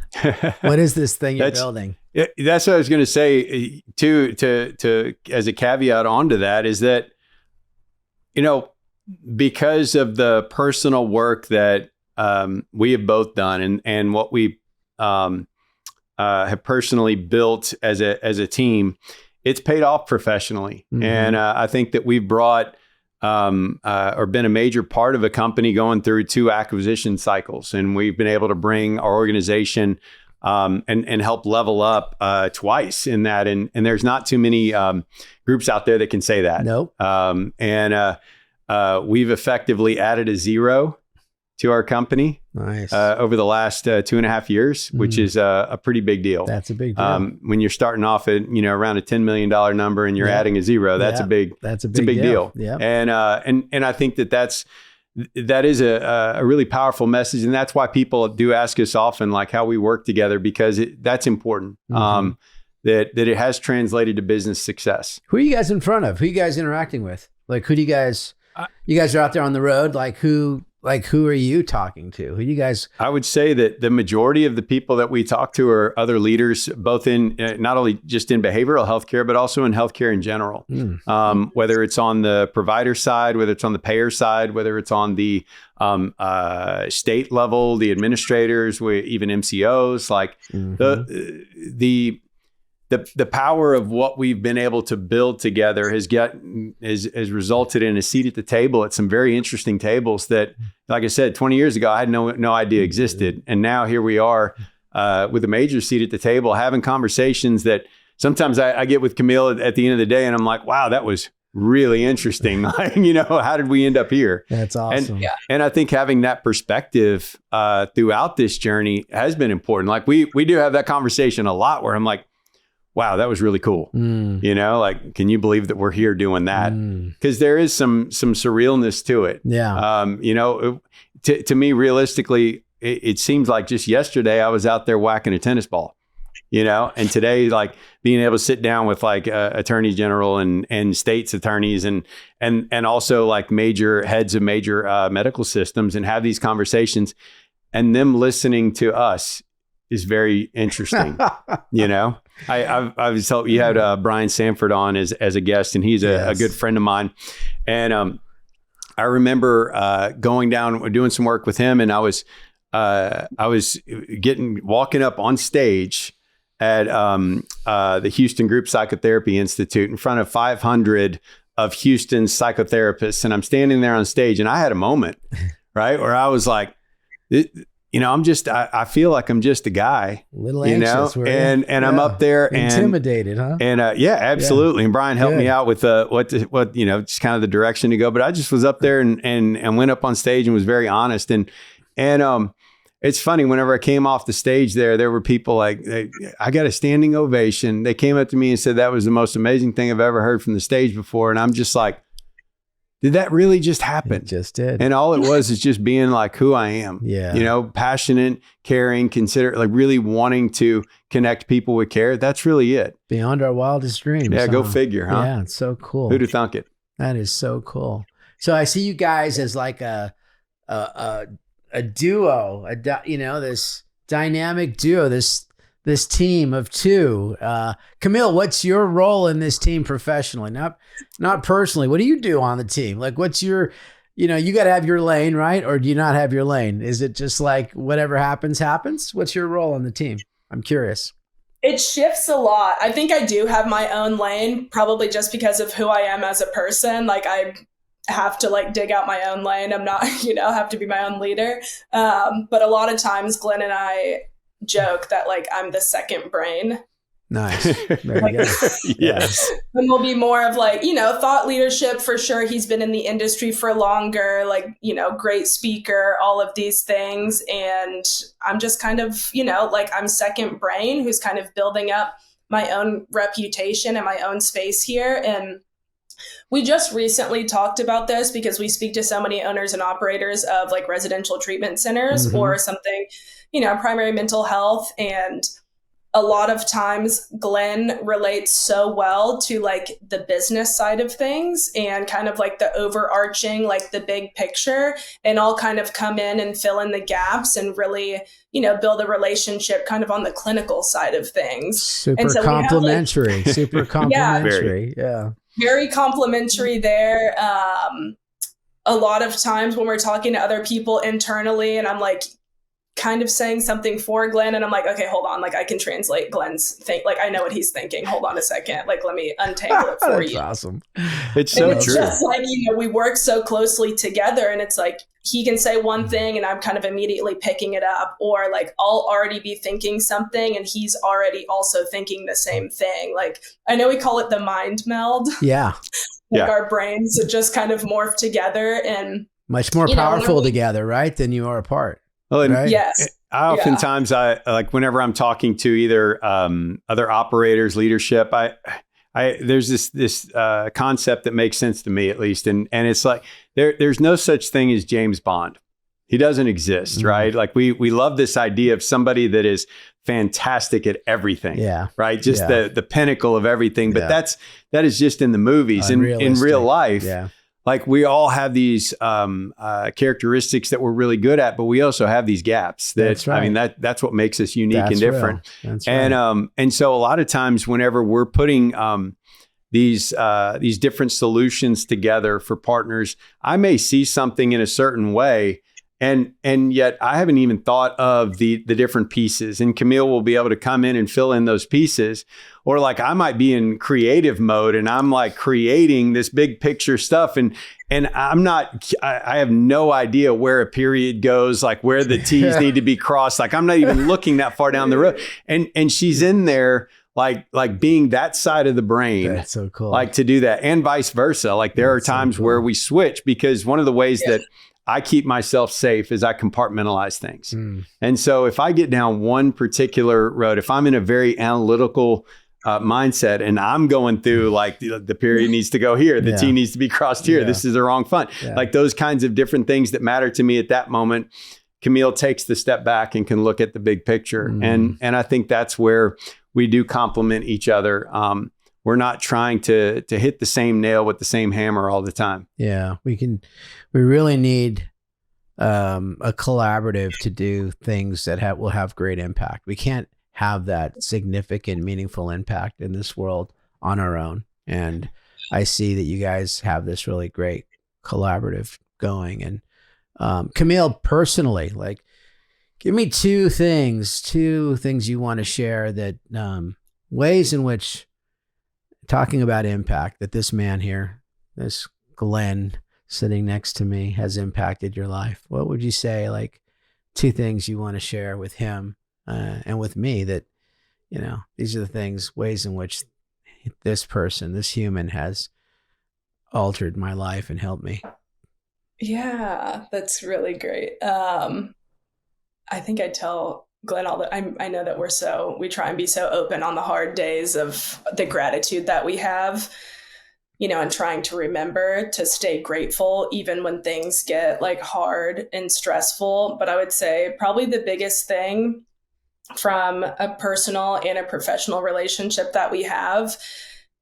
What is this thing you're building? That's what I was going to say too, to as a caveat onto that, is that, because of the personal work that we have both done and what we have personally built as a team, it's paid off professionally. Mm-hmm. And I think that we've brought or been a major part of a company going through 2 acquisition cycles. And we've been able to bring our organization and help level up twice in that. And there's not too many groups out there that can say that. Nope. We've effectively added a 0 to our company. Nice. Over the last 2.5 years, which is a pretty big deal. That's a big deal. When you're starting off at around a $10 million number and you're adding a 0, that's a big deal. Yeah. And I think that is a really powerful message, and that's why people do ask us often like how we work together, because that's important. Mm-hmm. That it has translated to business success. Who are you guys in front of? Who are you guys interacting with? Like, who do you guys? You guys are out there on the road. Like who are you talking to? Who you guys? I would say that the majority of the people that we talk to are other leaders, both in not only just in behavioral healthcare, but also in healthcare in general. Whether it's on the provider side, whether it's on the payer side, whether it's on the state level, the administrators, even MCOs, like the power of what we've been able to build together has resulted in a seat at the table at some very interesting tables that, like I said, 20 years ago, I had no idea existed. And now here we are with a major seat at the table, having conversations that sometimes I get with Camille at the end of the day, and I'm like, wow, that was really interesting. Like, how did we end up here? That's awesome. And I think having that perspective throughout this journey has been important. Like we do have that conversation a lot where I'm like, wow, that was really cool. Like, can you believe that we're here doing that? Because there is some surrealness to it. Yeah. To me, realistically, it seems like just yesterday I was out there whacking a tennis ball, and today, like being able to sit down with like attorney general and states attorneys and also like major heads of major medical systems and have these conversations, and them listening to us is very interesting. I was told you had Brian Sanford on as a guest, and he's a good friend of mine. And I remember going down doing some work with him, and I was walking up on stage at the Houston Group Psychotherapy Institute in front of 500 of Houston's psychotherapists, and I'm standing there on stage, and I had a moment, right, where I was like, I feel like I'm just a guy, a little anxious, and I'm up there and intimidated, huh? And absolutely. And Brian helped me out with what just kind of the direction to go. But I just was up there and went up on stage and was very honest. And it's funny, whenever I came off the stage there were people like, I got a standing ovation. They came up to me and said that was the most amazing thing I've ever heard from the stage before. And I'm just like, did that really just happen? It just did. And all it was is just being like who I am. Yeah. Passionate, caring, like really wanting to connect people with care. That's really it. Beyond our wildest dreams. Yeah, go figure, huh? Yeah, it's so cool. Who'd have thunk it? That is so cool. So I see you guys as like a duo, this dynamic duo, this team of 2. Camille, what's your role in this team professionally? Not personally. What do you do on the team? Like, what's your, you got to have your lane, right? Or do you not have your lane? Is it just like whatever happens? What's your role on the team? I'm curious. It shifts a lot. I think I do have my own lane, probably just because of who I am as a person. Like, I have to like dig out my own lane. I'm not, have to be my own leader. But a lot of times Glenn and I joke that like I'm the second brain. Nice. Very good. Yes. And we'll be more of like, thought leadership for sure. He's been in the industry for longer, like, great speaker, all of these things. And I'm just kind of, like I'm second brain who's kind of building up my own reputation and my own space here. And we just recently talked about this because we speak to so many owners and operators of like residential treatment centers or something, primary mental health. And a lot of times Glenn relates so well to like the business side of things and kind of like the overarching, like the big picture, and I'll kind of come in and fill in the gaps and really, build a relationship kind of on the clinical side of things. Super complimentary, super complimentary. Yeah. Very complimentary there. a lot of times when we're talking to other people internally and I'm like kind of saying something for Glenn and I'm like, okay, hold on. Like I can translate Glenn's think. Like I know what he's thinking. Hold on a second. Like, let me untangle it for That's you. Awesome. It's so it's true. Just like, we work so closely together and it's like, he can say one thing and I'm kind of immediately picking it up, or like I'll already be thinking something and he's already also thinking the same thing. Like I know we call it the mind meld. Yeah. Like our brains just kind of morph together and much more powerful together, right? Than you are apart. Well, right? Yes. I oftentimes I like whenever I'm talking to either other operators, leadership, there's this concept that makes sense to me at least, and it's like there's no such thing as James Bond. He doesn't exist, right? Like we love this idea of somebody that is fantastic at everything, right? Just the pinnacle of everything. But that is just in the movies. In real life, like we all have these characteristics that we're really good at, but we also have these gaps. That's right. I mean, that's what makes us unique and different. That's right. And so a lot of times whenever we're putting these different solutions together for partners, I may see something in a certain way, and yet I haven't even thought of the different pieces. And Camille will be able to come in and fill in those pieces. Or like I might be in creative mode and I'm like creating this big picture stuff, and I have no idea where a period goes, like where the T's need to be crossed. Like I'm not even looking that far down the road. And she's in there like being that side of the brain. That's so cool. Like to do that, and vice versa. Like there are times where we switch, because one of the ways that I keep myself safe is I compartmentalize things. And so if I get down one particular road, if I'm in a very analytical mindset and I'm going through like the period needs to go here, the T needs to be crossed here, this is the wrong font, like those kinds of different things that matter to me at that moment, Camille takes the step back and can look at the big picture. And I think that's where we do complement each other. We're not trying to hit the same nail with the same hammer all the time. Yeah, we really need a collaborative to do things that will have great impact. We can't have that significant, meaningful impact in this world on our own. And I see that you guys have this really great collaborative going. And Camille, personally, like, give me two things you want to share that ways in which talking about impact, that this man here, this Glenn sitting next to me, has impacted your life. What would you say, like, two things you want to share with him and with me that, these are the things, ways in which this person, this human, has altered my life and helped me? Yeah, that's really great. I think I tell Glenn I know that we try and be so open on the hard days of the gratitude that we have, and trying to remember to stay grateful even when things get like hard and stressful. But I would say probably the biggest thing from a personal and a professional relationship that we have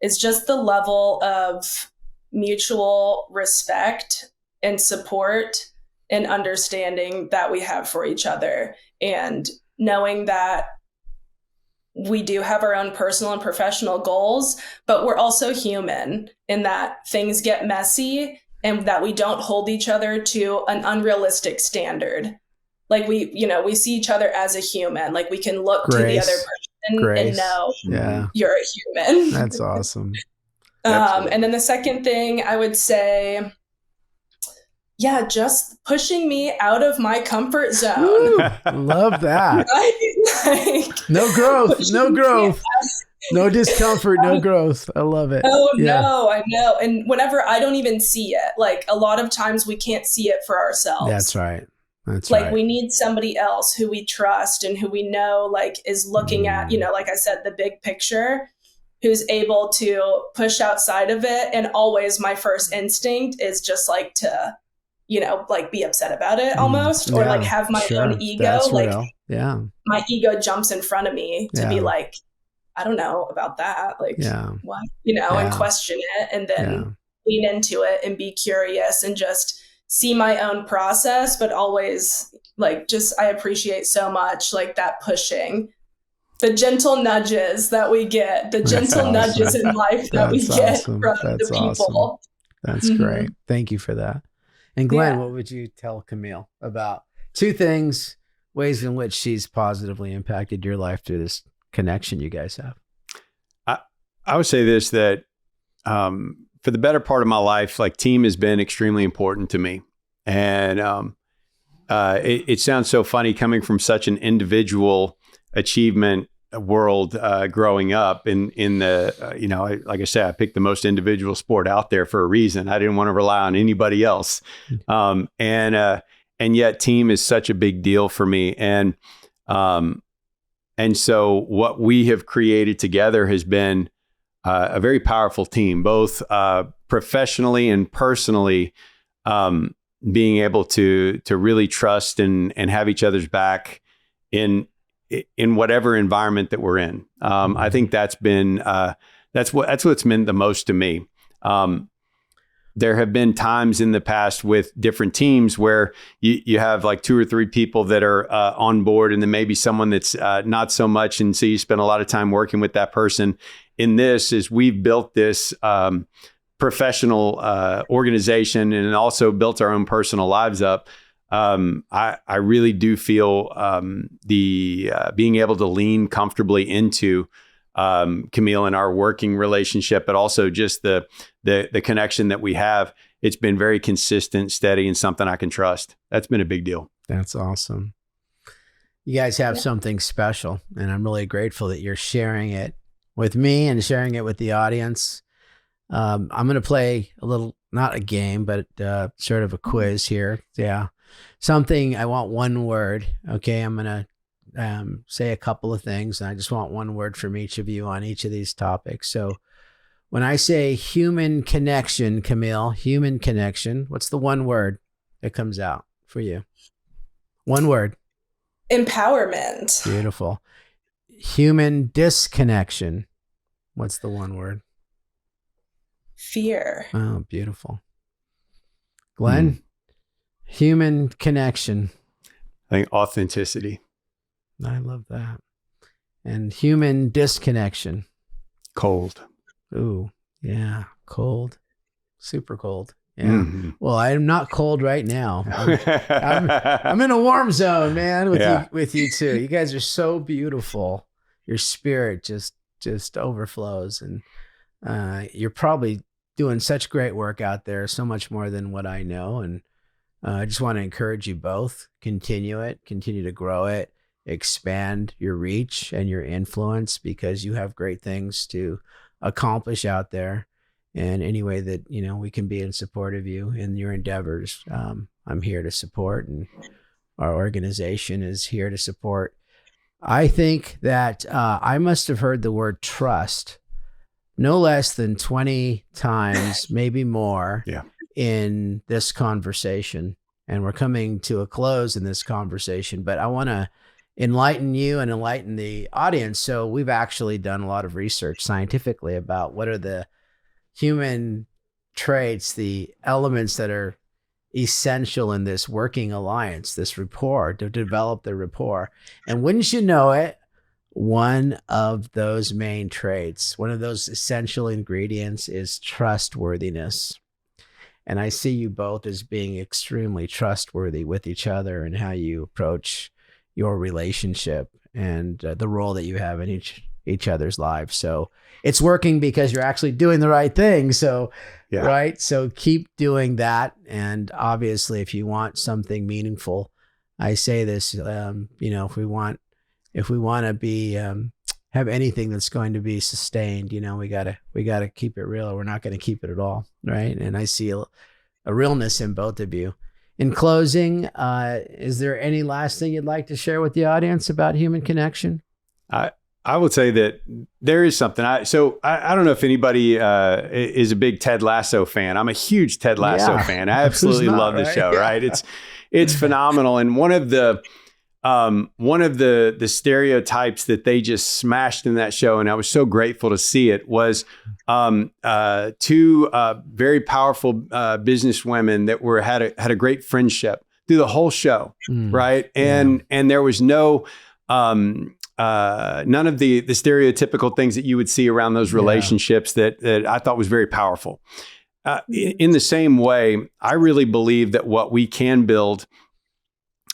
is just the level of mutual respect and support and understanding that we have for each other, and knowing that we do have our own personal and professional goals, but we're also human, in that things get messy and that we don't hold each other to an unrealistic standard. Like we see each other as a human. Like we can look to the other person and know you're a human. That's awesome. And then the second thing I would say, just pushing me out of my comfort zone. Woo, love that. Right? Like, no growth, no discomfort, no growth. I love it. Oh, no, I know. And whenever I don't even see it, like a lot of times we can't see it for ourselves. That's right. Like we need somebody else who we trust and who we know like is looking at, like I said, the big picture, who's able to push outside of it. And always my first instinct is just like to, like be upset about it almost, or like have my own ego. That's like, real. My ego jumps in front of me to be like, I don't know about that. Like, what, and question it, and then lean into it and be curious and just see my own process. But always like, I appreciate so much like that pushing, the gentle nudges that we get, nudges in life that we get from the people. That's great. Thank you for that. And Glenn, Yeah. what would you tell Camille about 2 things, ways in which she's positively impacted your life through this connection you guys have? I would say this, that for the better part of my life, like, team has been extremely important to me. And it sounds so funny coming from such an individual achievement world growing up in the, like I said, I picked the most individual sport out there for a reason. I didn't want to rely on anybody else. And yet team is such a big deal for me. And so what we have created together has been a very powerful team, both professionally and personally, being able to really trust and have each other's back in whatever environment that we're in. I think that's been that's what's meant the most to me. There have been times in the past with different teams where you have like 2 or 3 people that are on board, and then maybe someone that's not so much. And so you spend a lot of time working with that person. In this, is we've built this professional organization and also built our own personal lives up. I really do feel the being able to lean comfortably into Camille and our working relationship, but also just the connection that we have. It's been very consistent, steady, and something I can trust. That's been a big deal. That's awesome. You guys have something special, and I'm really grateful that you're sharing it with me and sharing it with the audience. I'm going to play a little, not a game, but sort of a quiz here. Yeah. Something, I want one word. Okay. I'm going to say a couple of things, and I just want one word from each of you on each of these topics. So when I say human connection, Camille, human connection, what's the one word that comes out for you? One word. Empowerment. Beautiful. Human disconnection. What's the one word? Fear. Oh, beautiful. Glenn, human connection. I think authenticity. I love that. And human disconnection. Cold. Ooh, yeah. Cold. Super cold. Yeah. Mm-hmm. Well, I'm not cold right now. I'm in a warm zone, man, with you too. You guys are so beautiful. Your spirit just overflows, and you're probably doing such great work out there, so much more than what I know. And I just want to encourage you both, continue to grow it, expand your reach and your influence, because you have great things to accomplish out there. And any way that, we can be in support of you in your endeavors, I'm here to support, and our organization is here to support. I think that I must have heard the word trust no less than 20 times, maybe more, in this conversation. And we're coming to a close in this conversation, but I want to enlighten you and enlighten the audience. So we've actually done a lot of research scientifically about what are the human traits, the elements that are essential in this working alliance, this rapport, to develop the rapport. And wouldn't you know it, one of those main traits, one of those essential ingredients is trustworthiness. And I see you both as being extremely trustworthy with each other and how you approach your relationship and the role that you have in each other's lives. So it's working because you're actually doing the right thing. So, right. So keep doing that. And obviously, if you want something meaningful, I say this, if we want to be, have anything that's going to be sustained, we gotta keep it real. We're not going to keep it at all. Right. And I see a realness in both of you. In closing, is there any last thing you'd like to share with the audience about human connection? I would say that there is something. I don't know if anybody is a big Ted Lasso fan. I'm a huge Ted Lasso fan. I absolutely love the show. Right? It's phenomenal. And one of the stereotypes that they just smashed in that show, and I was so grateful to see it, was 2 very powerful businesswomen that had a great friendship through the whole show, right? And there was no none of the stereotypical things that you would see around those relationships that I thought was very powerful. in the same way, I really believe that what we can build,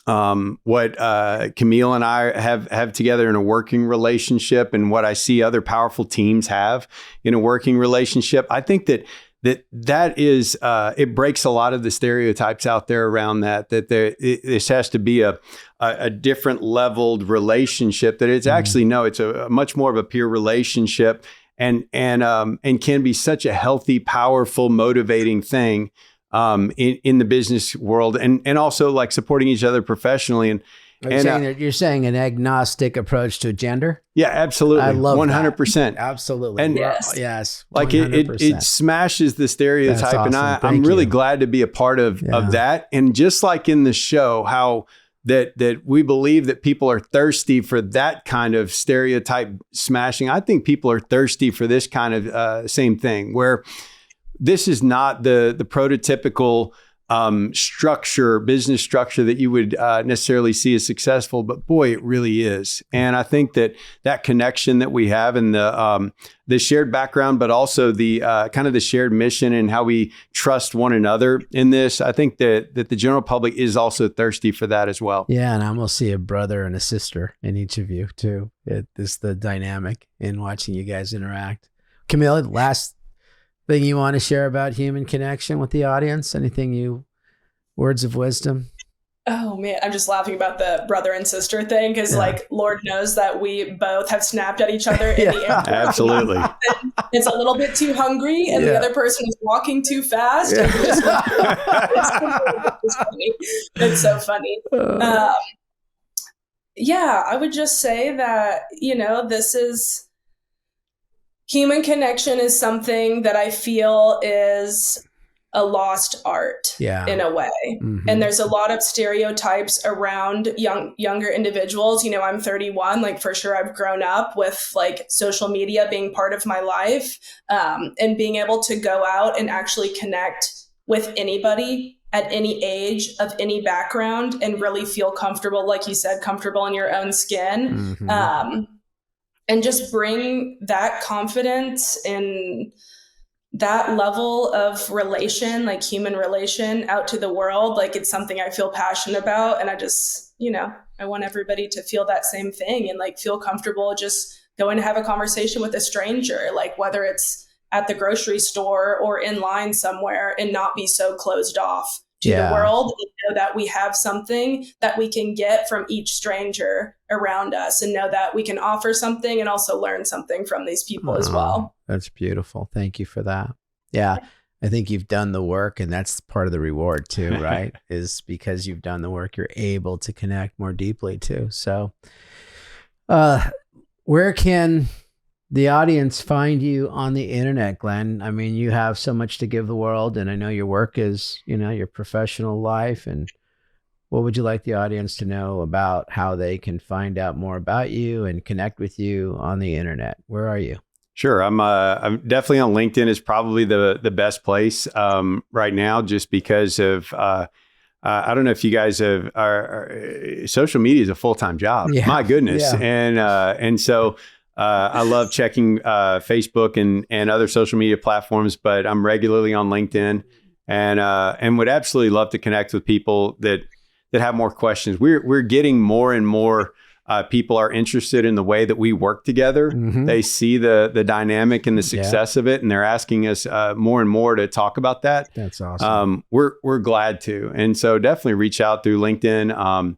what Camille and I have together in a working relationship, and what I see other powerful teams have in a working relationship, I think that is it breaks a lot of the stereotypes out there around this has to be a different leveled relationship. That it's actually it's a much more of a peer relationship. And can be such a healthy, powerful, motivating thing in the business world, and also like supporting each other professionally. And you're saying an agnostic approach to gender? Yeah, absolutely. I love 100%. Absolutely. And yes, like it smashes the stereotype. That's awesome. And I'm really glad to be a part of that. And just like in the show, how that we believe that people are thirsty for that kind of stereotype smashing. I think people are thirsty for this kind of same thing, where this is not the prototypical business structure that you would necessarily see as successful, but boy, it really is. And I think that connection that we have, and the shared background, but also the kind of the shared mission and how we trust one another in this, I think that the general public is also thirsty for that as well. Yeah, and I almost see a brother and a sister in each of you too. It is the dynamic in watching you guys interact. Camille, last thing you want to share about human connection with the audience? Words of wisdom? Oh man, I'm just laughing about the brother and sister thing, because like Lord knows that we both have snapped at each other in the airport. Absolutely. It's a little bit too hungry, and the other person is walking too fast. And just, it's funny. It's so funny. I would just say that, this is human connection is something that I feel is a lost art in a way. Mm-hmm. And there's a lot of stereotypes around younger individuals. I'm 31, like for sure I've grown up with like social media being part of my life, and being able to go out and actually connect with anybody at any age, of any background, and really feel comfortable, like you said, comfortable in your own skin. Mm-hmm. And just bring that confidence and that level of relation, like human relation, out to the world. Like it's something I feel passionate about. And I just, I want everybody to feel that same thing and like feel comfortable just going to have a conversation with a stranger, like whether it's at the grocery store or in line somewhere, and not be so closed off to the world, and know that we have something that we can get from each stranger around us, and know that we can offer something and also learn something from these people as well. That's beautiful. Thank you for that. Yeah. I think you've done the work, and that's part of the reward too, right? Is because you've done the work, you're able to connect more deeply too. So, where can the audience find you on the internet, Glenn? I mean, you have so much to give the world, and I know your work is, your professional life. And what would you like the audience to know about how they can find out more about you and connect with you on the internet? Where are you? Sure. I'm definitely on LinkedIn is probably the best place right now, just because of I don't know if you guys are social media is a full-time job. Yeah. My goodness. Yeah. And so I love checking Facebook and other social media platforms, but I'm regularly on LinkedIn, and would absolutely love to connect with people that have more questions. We're getting more and more people are interested in the way that we work together. Mm-hmm. They see the dynamic and the success of it, and they're asking us more and more to talk about that. That's awesome. We're glad to, and so definitely reach out through LinkedIn.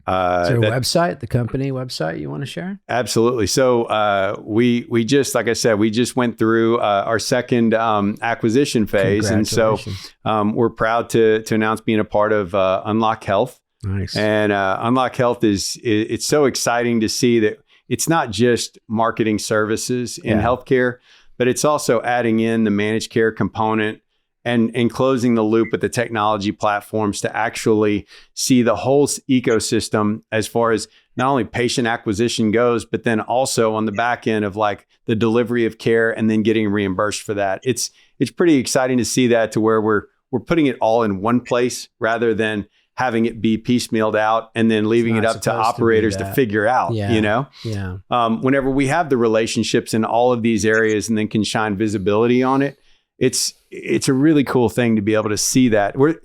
Is there a website, the company website you want to share? Absolutely. So we just, like I said, we just went through our second acquisition phase, and so we're proud to announce being a part of Unlock Health. Nice. And Unlock Health it's so exciting to see that it's not just marketing services in healthcare, but it's also adding in the managed care component and closing the loop with the technology platforms to actually see the whole ecosystem as far as not only patient acquisition goes, but then also on the back end of like the delivery of care and then getting reimbursed for that. It's pretty exciting to see that, to where we're putting it all in one place rather than having it be piecemealed out and then leaving it up to operators to figure out, whenever we have the relationships in all of these areas and then can shine visibility on it, it's it's a really cool thing to be able to see that. We're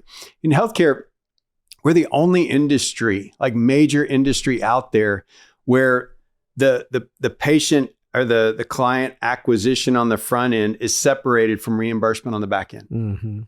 in healthcare, we're the only industry, like major industry out there, where the patient or the client acquisition on the front end is separated from reimbursement on the back end. Mm-hmm.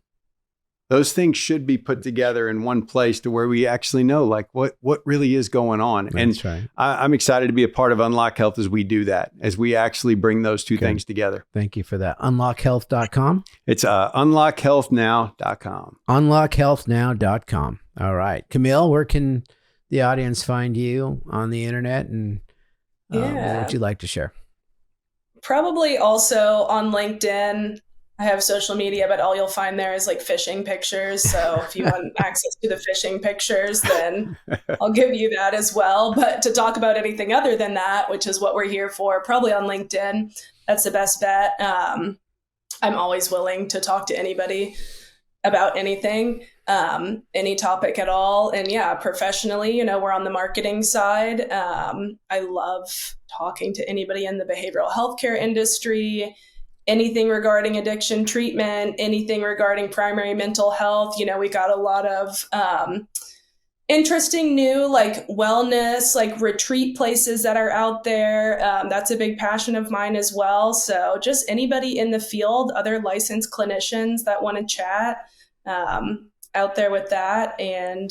Those things should be put together in one place to where we actually know like what really is going on. That's right. I'm excited to be a part of Unlock Health as we do that, as we actually bring those two things together. Thank you for that. Unlockhealth.com. It's unlockhealthnow.com. Unlockhealthnow.com. All right. Camille, where can the audience find you on the internet, and what would you like to share? Probably also on LinkedIn. I have social media, but all you'll find there is like fishing pictures. So if you want access to the fishing pictures, then I'll give you that as well. But to talk about anything other than that, which is what we're here for, probably on LinkedIn. That's the best bet. I'm always willing to talk to anybody about anything, any topic at all. And yeah, professionally, we're on the marketing side. I love talking to anybody in the behavioral healthcare industry, anything regarding addiction treatment, anything regarding primary mental health. We got a lot of interesting new like wellness, like retreat places that are out there. That's a big passion of mine as well. So just anybody in the field, other licensed clinicians that want to chat out there with that. And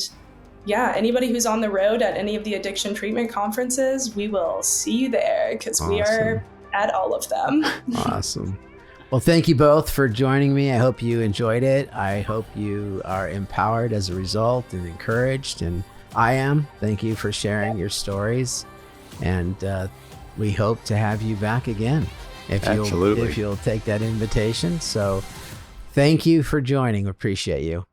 yeah, anybody who's on the road at any of the addiction treatment conferences, we will see you there because we are at all of them. Awesome. Well, thank you both for joining me. I hope you enjoyed it. I hope you are empowered as a result and encouraged. And I am. Thank you for sharing your stories. And we hope to have you back again if you'll take that invitation. So thank you for joining. Appreciate you.